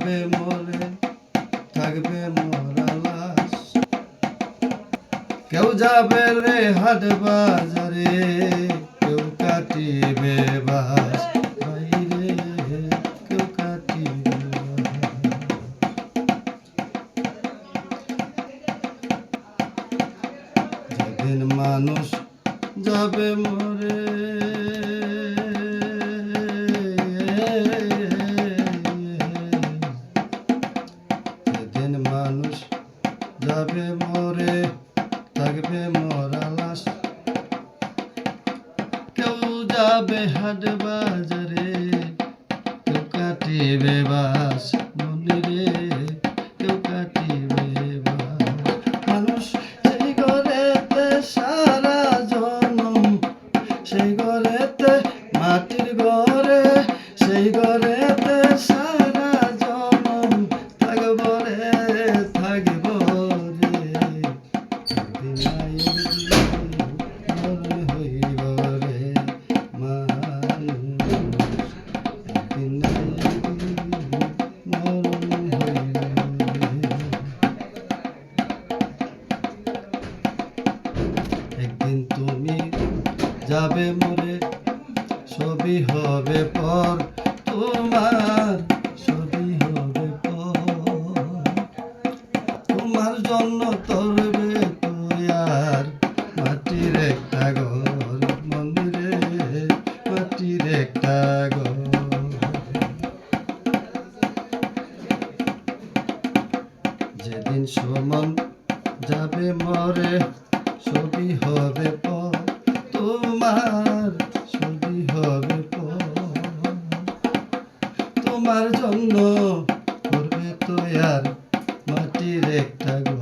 যাবে মরে থাকবে মরা লাশ। কেউ যাবে রে হাট বাজারে, কেউ কাটিবে বাস বাইরে, কেউ কাটিবে যেদিন মানুষ যাবে মরে, যেদিন মানুষ যাবে মরে থাকবে মরা লাশ। কেউ যাবে হাট বাজারে, কেউ কাটিবে বাস মন্দিরে, কেউ কাটিবে বাস। মানুষ সেই ঘরেতে সারা জনম, সেই ঘরেতে মাটির ঘরে, সেই ঘরেতে সারা জনম থাকব রে থাকব রে। একদিন তুমি যাবে মরে, সবই হবে পর তোমার, সবই হবে পর। তোমার জন্য তরবে তৈয়ার মাটির একটা ঘর মন্দিরে, মাটির একটা ঘর। যেদিন সুমন যাবে মরে, সবই হবে পর তোমার, সবই হবে পর। তোমার জন্য করবে তৈয়ার মাটির একটা ঘর।